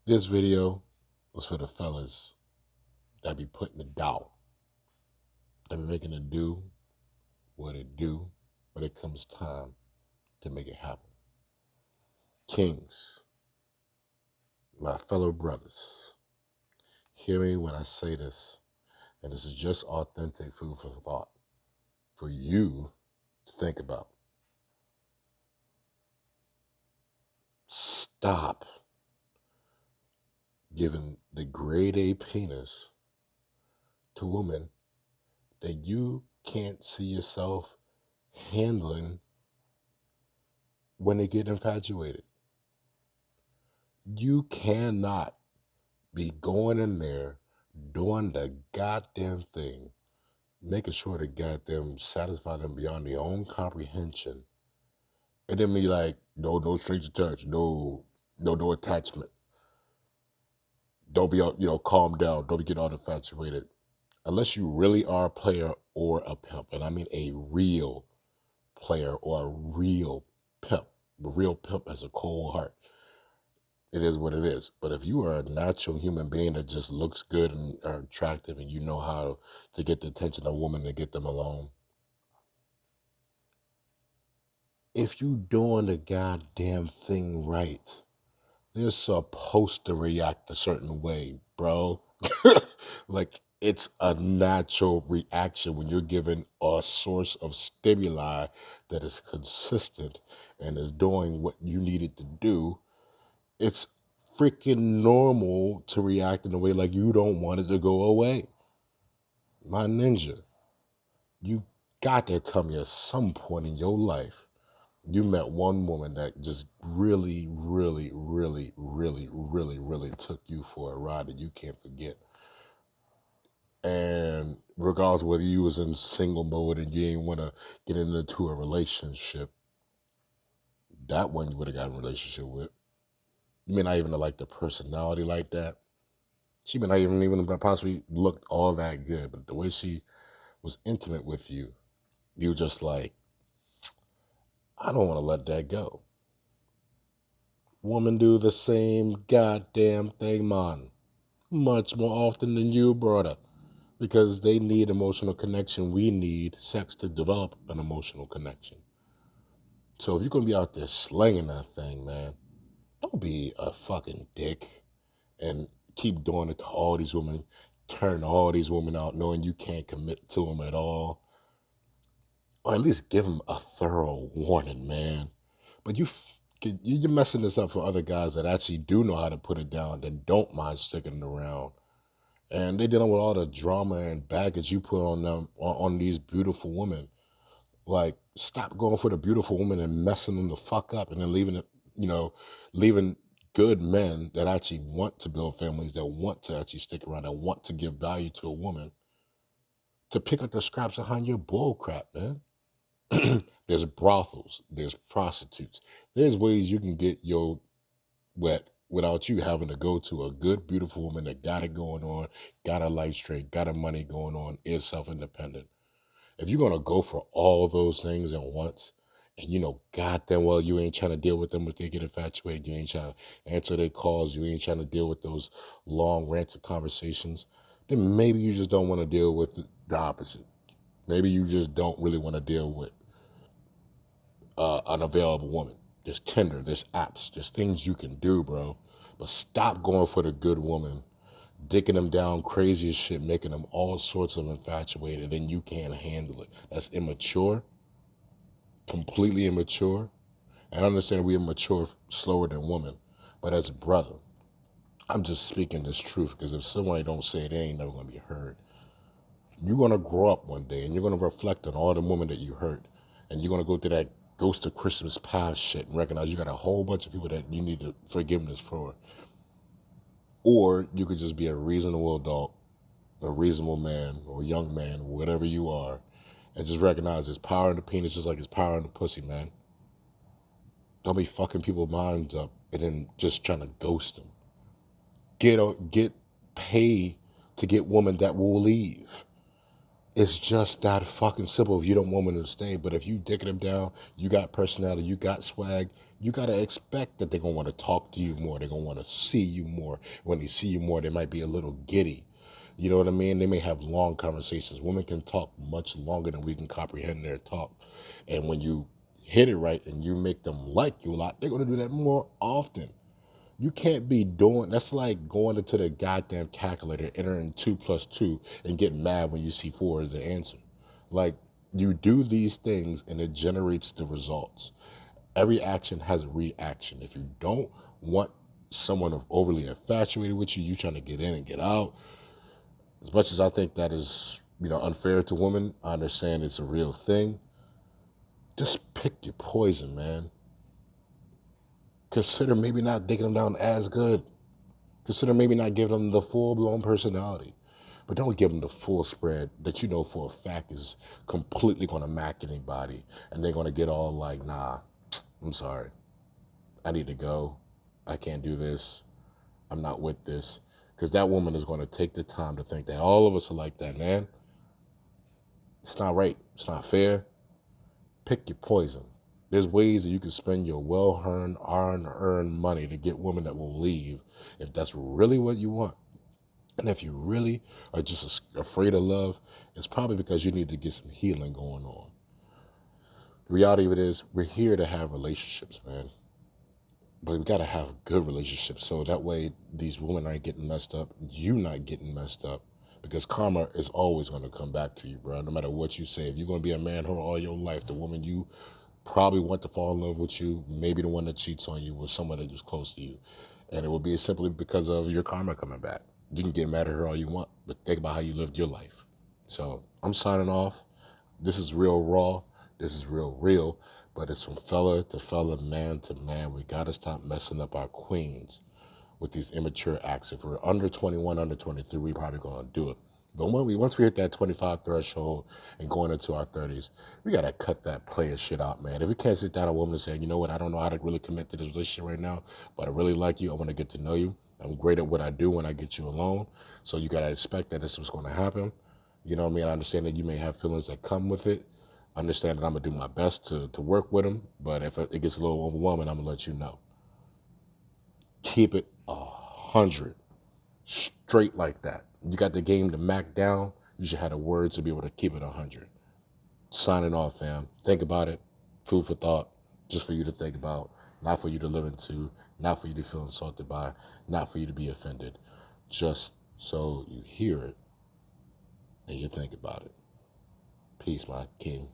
This video was for the fellas that be putting it down, that be making it do what it do when it comes time to make it happen. Kings, my fellow brothers, hear me when I say this, and this is just authentic food for thought for you to think about. Stop giving the grade A penis to women that you can't see yourself handling when they get infatuated. You cannot be going in there doing the goddamn thing, making sure to goddamn satisfy them beyond their own comprehension, and then be like, no strings attached, no attachment. Don't be, calm down. Don't get all infatuated. Unless you really are a player or a pimp, and I mean a real player or a real pimp. A real pimp has a cold heart. It is what it is. But if you are a natural human being that just looks good and are attractive, and you know how to get the attention of a woman and get them alone, if you doing the goddamn thing right, they're supposed to react a certain way, bro. Like, it's a natural reaction when you're given a source of stimuli that is consistent and is doing what you need it to do. It's freaking normal to react in a way like you don't want it to go away. My ninja, you got to tell me at some point in your life you met one woman that just really, really, really, really, really, really took you for a ride that you can't forget. And regardless of whether you was in single mode and you didn't want to get into a relationship, that one you would have got in a relationship with. You may not even have liked the personality like that. She may not even possibly looked all that good, but the way she was intimate with you, you were just like, I don't want to let that go. Women do the same goddamn thing, man. Much more often than you, brother. Because they need emotional connection. We need sex to develop an emotional connection. So if you're going to be out there slinging that thing, man, don't be a fucking dick and keep doing it to all these women. Turn all these women out knowing you can't commit to them at all. Or at least give them a thorough warning, man. But you're messing this up for other guys that actually do know how to put it down, that don't mind sticking it around. And they're dealing with all the drama and baggage you put on them, on these beautiful women. Like, stop going for the beautiful women and messing them the fuck up, and then leaving good men that actually want to build families, that want to actually stick around, that want to give value to a woman, to pick up the scraps behind your bull crap, man. There's brothels, there's prostitutes, there's ways you can get your wet without you having to go to a good, beautiful woman that got it going on, got her life straight, got her money going on, is self-independent. If you're going to go for all those things at once, and you know goddamn well you ain't trying to deal with them if they get infatuated, you ain't trying to answer their calls, you ain't trying to deal with those long rants and conversations, then maybe you just don't want to deal with the opposite. Maybe you just don't really want to deal with an available woman. There's Tinder, there's apps, there's things you can do, bro. But stop going for the good woman, dicking them down crazy as shit, making them all sorts of infatuated, and you can't handle it. That's immature, completely immature. And I understand we are mature slower than women, but as a brother, I'm just speaking this truth, because if somebody don't say it, they ain't never going to be heard. You're going to grow up one day, and you're going to reflect on all the women that you hurt, and you're going to go through that Ghost of Christmas Past shit and recognize you got a whole bunch of people that you need forgiveness for. Or you could just be a reasonable adult, a reasonable man or young man, whatever you are, and just recognize there's power in the penis just like there's power in the pussy, man. Don't be fucking people's minds up and then just trying to ghost them. Get paid to get women that will leave. It's just that fucking simple if you don't want women to stay. But if you dicking them down, you got personality, you got swag, You got to expect that they're going to want to talk to you more. They're going to want to see you more. When they see you more, they might be a little giddy. You know what I mean? They may have long conversations. Women can talk much longer than we can comprehend their talk. And when you hit it right and you make them like you a lot, they're going to do that more often. You can't be doing that's like going into the goddamn calculator, entering 2 plus 2, and getting mad when you see 4 as the answer. Like, you do these things and it generates the results. Every action has a reaction. If you don't want someone overly infatuated with you, you trying to get in and get out. As much as I think that is, unfair to women, I understand it's a real thing. Just pick your poison, man. Consider maybe not digging them down as good. Consider maybe not giving them the full-blown personality. But don't give them the full spread that you know for a fact is completely going to mac anybody. And they're going to get all like, nah, I'm sorry. I need to go. I can't do this. I'm not with this. Because that woman is going to take the time to think that all of us are like that, man. It's not right. It's not fair. Pick your poison. There's ways that you can spend your well-earned money to get women that will leave if that's really what you want. And if you really are just afraid of love, it's probably because you need to get some healing going on. The reality of it is, we're here to have relationships, man. But we got to have good relationships so that way these women aren't getting messed up, you not getting messed up. Because karma is always going to come back to you, bro. No matter what you say. If you're going to be a man whore all your life, the woman you probably want to fall in love with you, maybe the one that cheats on you was someone that was close to you. And it will be simply because of your karma coming back. You can get mad at her all you want, but think about how you lived your life. So I'm signing off. This is real raw. This is real. But it's from fella to fella, man to man. We got to stop messing up our queens with these immature acts. If we're under 21, under 23, we probably going to do it. But once we hit that 25 threshold and going into our 30s, we got to cut that player shit out, man. If we can't sit down a woman and say, you know what, I don't know how to really commit to this relationship right now, but I really like you. I want to get to know you. I'm great at what I do when I get you alone. So you got to expect that this was going to happen. You know what I mean? I understand that you may have feelings that come with it. I understand that I'm going to do my best to work with them. But if it gets a little overwhelming, I'm going to let you know. Keep it 100 straight like that. You got the game to mac down. You should have the words to be able to keep it 100. Signing off, fam. Think about it. Food for thought. Just for you to think about. Not for you to live into. Not for you to feel insulted by. Not for you to be offended. Just so you hear it and you think about it. Peace, my king.